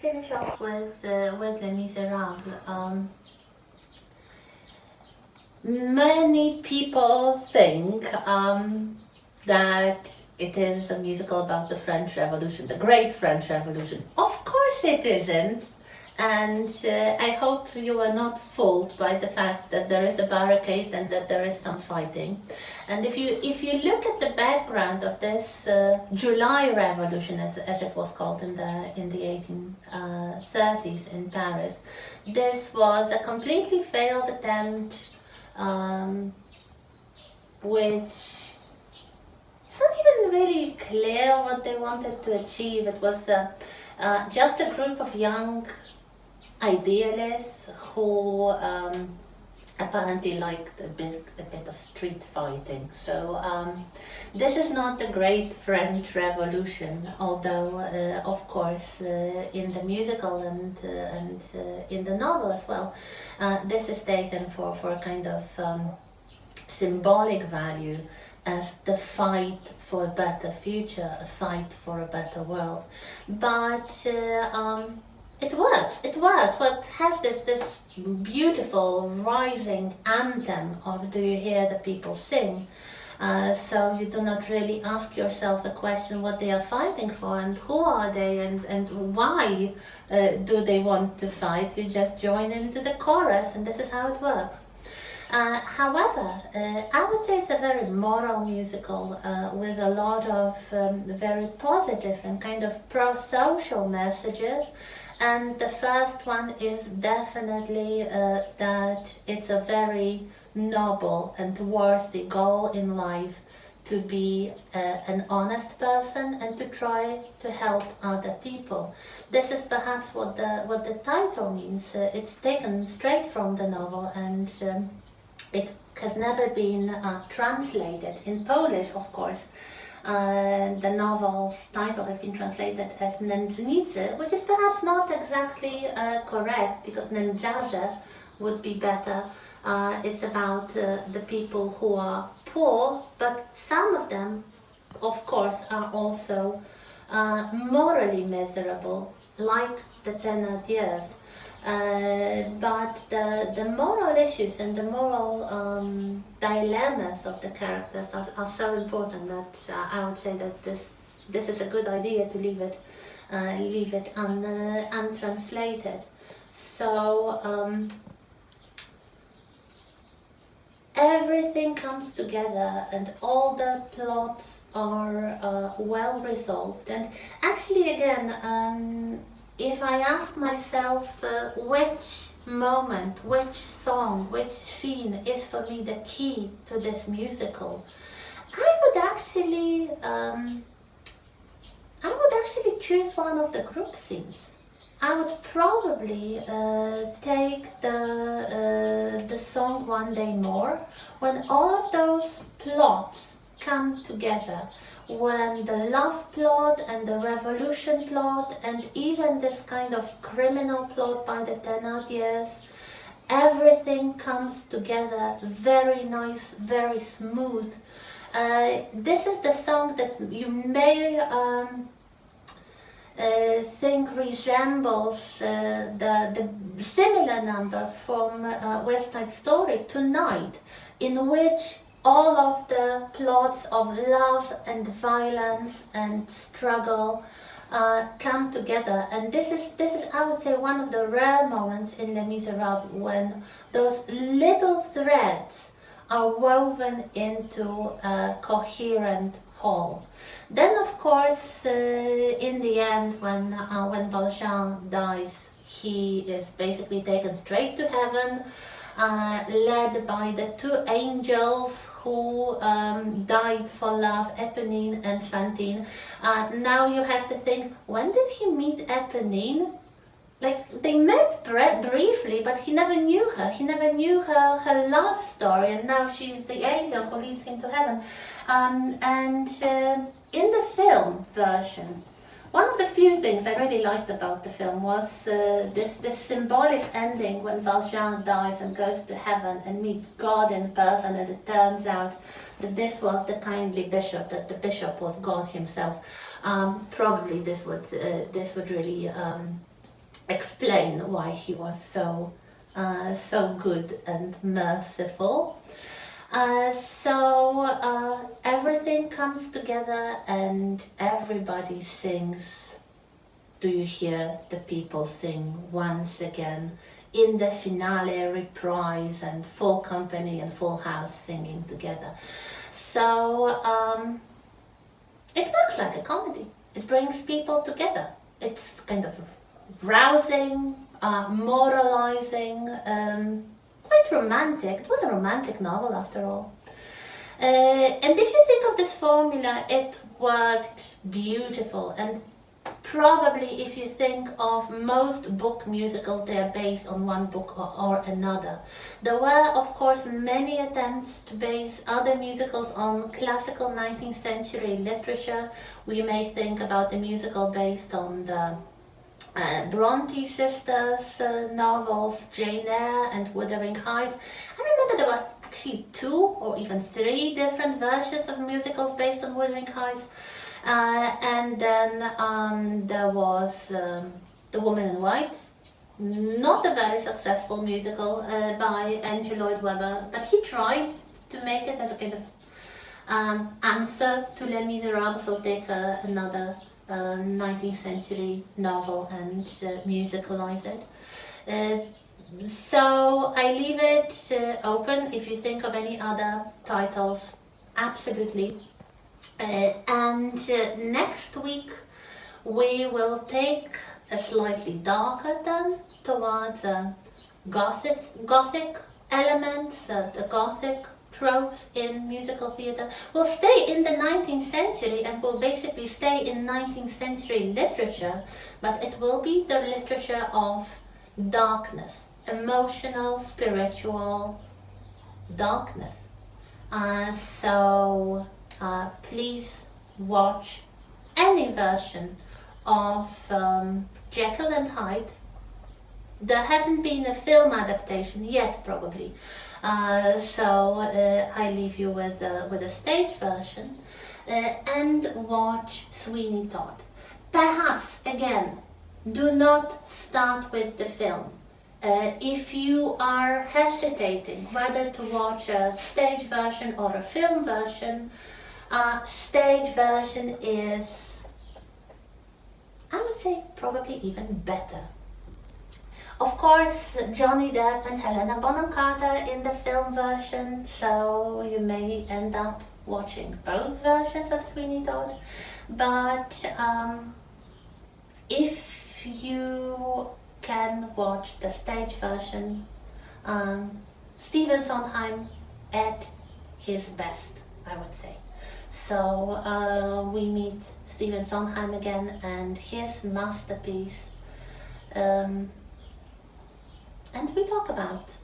finish off with Les Miserables. Many people think that it is a musical about the French Revolution, the Great French Revolution. Of course it isn't. And I hope you are not fooled by the fact that there is a barricade and that there is some fighting. And if you look at the background of this July Revolution, as it was called in the 1830s in Paris, this was a completely failed attempt, which it's not even really clear what they wanted to achieve. It was just a group of young idealists who apparently liked a bit of street fighting. So this is not the Great French Revolution, although of course in the musical and in the novel as well, this is taken for a kind of symbolic value as the fight for a better future, a fight for a better world. But it works. What has this beautiful rising anthem of "Do you hear the people sing?" So you do not really ask yourself the question what they are fighting for and who are they and why do they want to fight. You just join into the chorus and this is how it works. However, I would say it's a very moral musical with a lot of very positive and kind of pro-social messages. And the first one is definitely that it's a very noble and worthy goal in life to be an honest person and to try to help other people. This is perhaps what the title means. It's taken straight from the novel and it has never been translated in Polish, of course. The novel's title has been translated as Nędznicy, which is perhaps not exactly correct because Nędzarze would be better. It's about the people who are poor, but some of them, of course, are also morally miserable, like the Thénardiers. But the moral issues and the moral dilemmas of the characters are so important that I would say that this is a good idea to leave it untranslated. So everything comes together and all the plots are well resolved. And actually, again, if I ask myself which moment, which song, which scene is for me the key to this musical, I would actually choose one of the group scenes. I would probably take the song One Day More, when all of those plots come together, when the love plot and the revolution plot and even this kind of criminal plot by the Thénardiers, everything comes together very nice, very smooth. This is the song that you may think resembles the similar number from West Side Story, Tonight, in which all of the plots of love and violence and struggle come together. And this is I would say one of the rare moments in Les Miserables when those little threads are woven into a coherent whole. Then of course in the end when Valjean dies, he is basically taken straight to heaven, led by the two angels who died for love, Eponine and Fantine. Now you have to think, when did he meet Eponine? Like, they met briefly, but he never knew her. He never knew her love story, and now she's the angel who leads him to heaven. In the film version, one of the few things I really liked about the film was this symbolic ending when Valjean dies and goes to heaven and meets God in person, and it turns out that this was the kindly bishop, that the bishop was God himself. Probably this would really explain why he was so good and merciful. Everything comes together and everybody sings. Do you hear the people sing once again in the finale reprise, and full company and full house singing together. It works like a comedy. It brings people together. It's kind of rousing, moralizing, quite romantic. It was a romantic novel after all. And if you think of this formula, it worked beautiful. And probably if you think of most book musicals, they are based on one book or another. There were, of course, many attempts to base other musicals on classical 19th century literature. We may think about the musical based on the Bronte sisters novels, Jane Eyre and Wuthering Heights. I remember there were actually 2 or even 3 different versions of musicals based on Wuthering Heights. And then there was The Woman in White, not a very successful musical by Andrew Lloyd Webber, but he tried to make it as a kind of answer to Les Miserables, so take another 19th century novel and musicalize it. So I leave it open if you think of any other titles, absolutely. And next week we will take a slightly darker turn towards Gothic elements, the Gothic tropes in musical theatre. We'll stay in the 19th century and we'll basically stay in 19th century literature, but it will be the literature of darkness, emotional, spiritual darkness. Please watch any version of Jekyll and Hyde. There hasn't been a film adaptation yet, probably. I leave you with a stage version, and watch Sweeney Todd. Perhaps, again, do not start with the film. If you are hesitating whether to watch a stage version or a film version, stage version is, I would say, probably even better. Of course, Johnny Depp and Helena Bonham Carter in the film version, so you may end up watching both versions of Sweeney Todd. But if you can watch the stage version, Stephen Sondheim at his best, I would say. So we meet Stephen Sondheim again and his masterpiece, and we talk about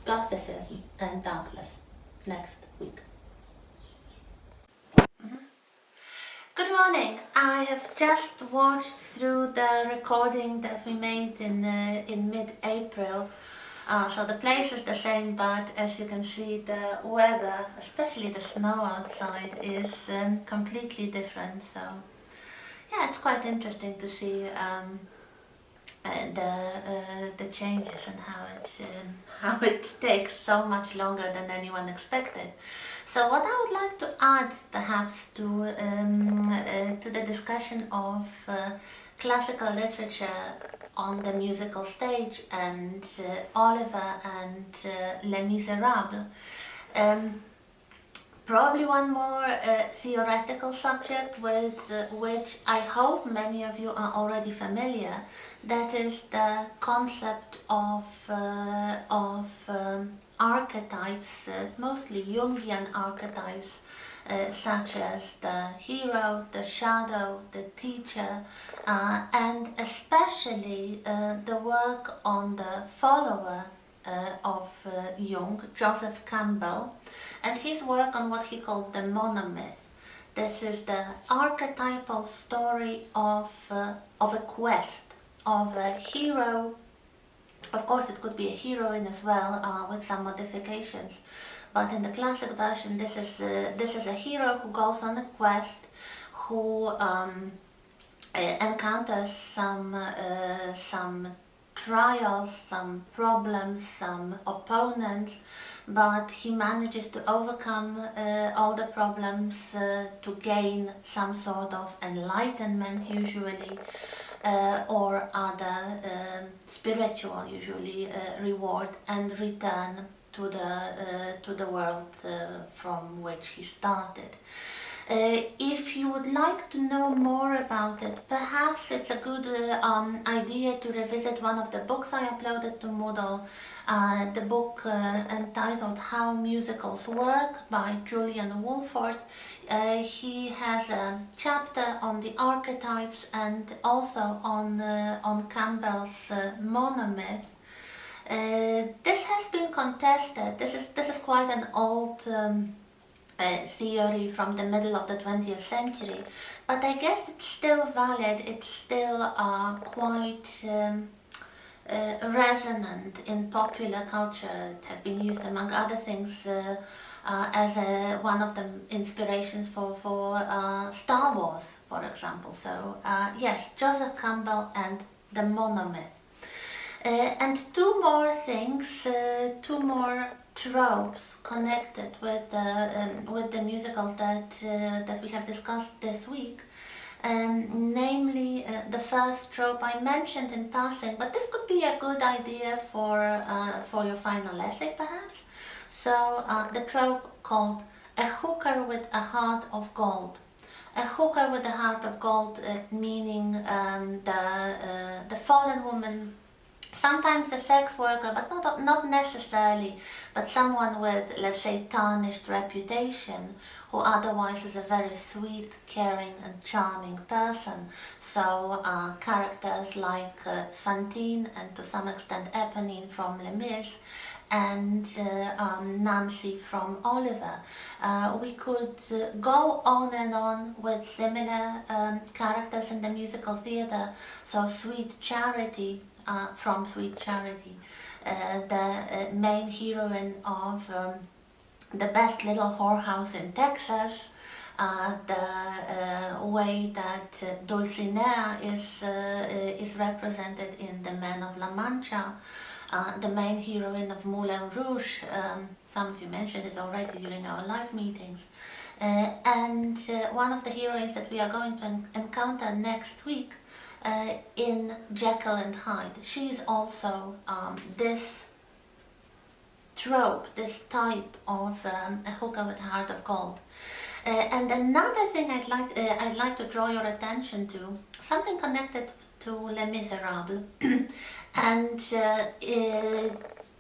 Gothicism and darkness next week. Good morning. I have just watched through the recording that we made in mid-April. So the place is the same, but as you can see, the weather, especially the snow outside, is completely different. So yeah, it's quite interesting to see the changes and how it takes so much longer than anyone expected. So what I would like to add, perhaps, to the discussion of classical literature on the musical stage and Oliver and Les Miserables, probably one more theoretical subject with which I hope many of you are already familiar. That is the concept of archetypes, mostly Jungian archetypes, such as the hero, the shadow, the teacher, and especially the work on the follower of Jung, Joseph Campbell, and his work on what he called the monomyth. This is the archetypal story of a quest, of a hero. Of course, it could be a heroine as well, with some modifications. But in the classic version, this is a hero who goes on a quest, who encounters some trials, some problems, some opponents, but he manages to overcome all the problems to gain some sort of enlightenment usually, or other spiritual usually reward, and return to the world from which he started. If you would like to know more about it, perhaps it's a good idea to revisit one of the books I uploaded to Moodle, the book entitled How Musicals Work by Julian Wolford. He has a chapter on the archetypes and also on Campbell's monomyth. This has been contested. This is quite an old theory from the middle of the 20th century, but I guess it's still valid. It's still quite resonant in popular culture. It has been used, among other things, as one of the inspirations for Star Wars, for example. So yes, Joseph Campbell and the monomyth. And two more things, two more tropes connected with the musical that we have discussed this week. Namely, the first trope I mentioned in passing, but this could be a good idea for your final essay, perhaps. So the trope called a hooker with a heart of gold. A hooker with a heart of gold, meaning the fallen woman, sometimes a sex worker, but not necessarily, but someone with, let's say, tarnished reputation, who otherwise is a very sweet, caring and charming person. So characters like Fantine and to some extent Eponine from Les Mis, and Nancy from Oliver. We could go on and on with similar characters in the musical theatre. So Sweet Charity, from Sweet Charity, the main heroine of The Best Little Whorehouse in Texas, the way that Dulcinea is represented in The Men of La Mancha, the main heroine of Moulin Rouge. Some of you mentioned it already during our live meetings. And one of the heroines that we are going to encounter next week in Jekyll and Hyde. She is also this trope, this type of a hooker with a heart of gold. And another thing I'd like to draw your attention to, something connected to Les Miserables, and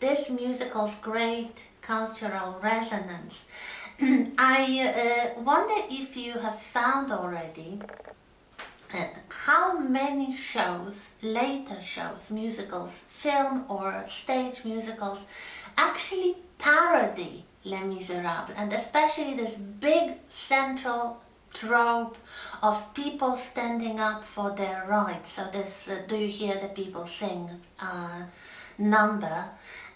this musical's great cultural resonance. I wonder if you have found already how many shows, later shows, musicals, film or stage musicals, actually parody Les Miserables, and especially this big central trope of people standing up for their rights. So this Do You Hear the People Sing number.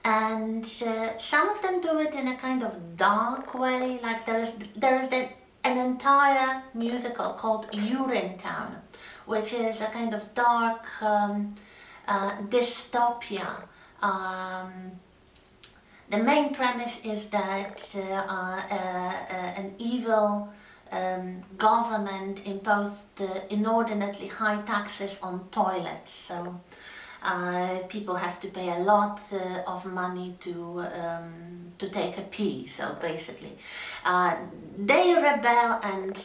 And some of them do it in a kind of dark way, like there is an entire musical called Urinetown, which is a kind of dark dystopia. The main premise is that an evil government imposed inordinately high taxes on toilets. So people have to pay a lot of money to take a pee. So basically, they rebel, and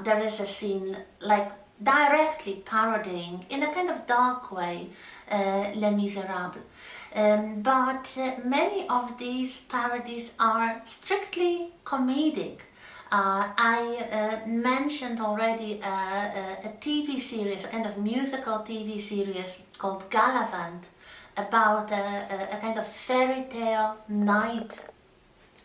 there is a scene like directly parodying, in a kind of dark way, Les Miserables. But many of these parodies are strictly comedic. I mentioned already a TV series, a kind of musical TV series called Galavant, about a kind of fairy tale knight,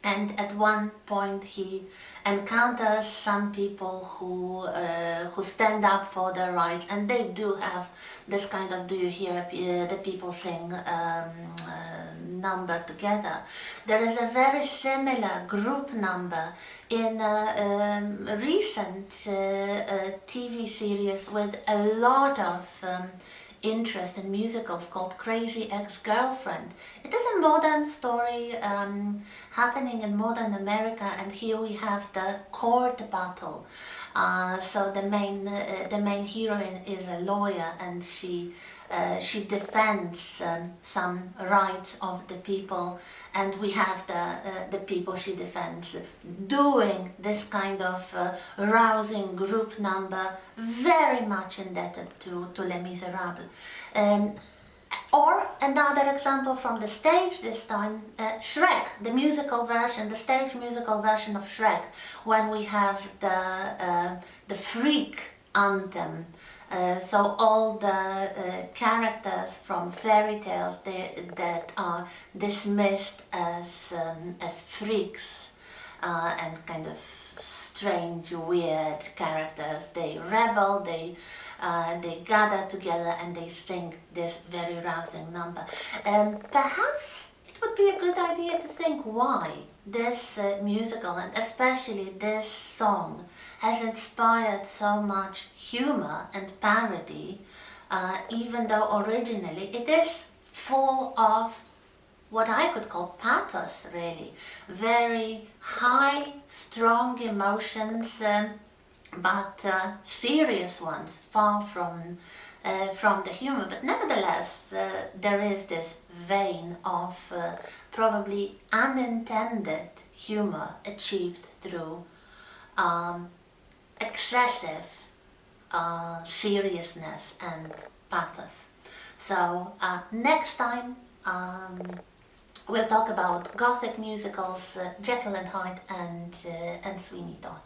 and at one point he encounters some people who stand up for their rights, and they do have this kind of Do You Hear the People Sing number together. There is a very similar group number in a recent TV series with a lot of interest in musicals called Crazy Ex-Girlfriend. It is a modern story happening in modern America, and here we have the court battle. So the main heroine is a lawyer, and she defends some rights of the people, and we have the people she defends doing this kind of rousing group number, very much indebted to Les Miserables. Or another example from the stage this time, Shrek, the musical version, the stage musical version of Shrek, when we have the freak anthem. So all the characters from fairy tales that are dismissed as freaks and kind of strange, weird characters, they rebel, they gather together and they sing this very rousing number. Perhaps it would be a good idea to think why this musical, and especially this song, has inspired so much humor and parody, even though originally it is full of what I could call pathos, really. Very high, strong emotions, but serious ones, far from the humor. But nevertheless, there is this vein of probably unintended humor achieved through excessive seriousness and pathos. So next time we'll talk about Gothic musicals, Jekyll and Hyde and Sweeney Todd.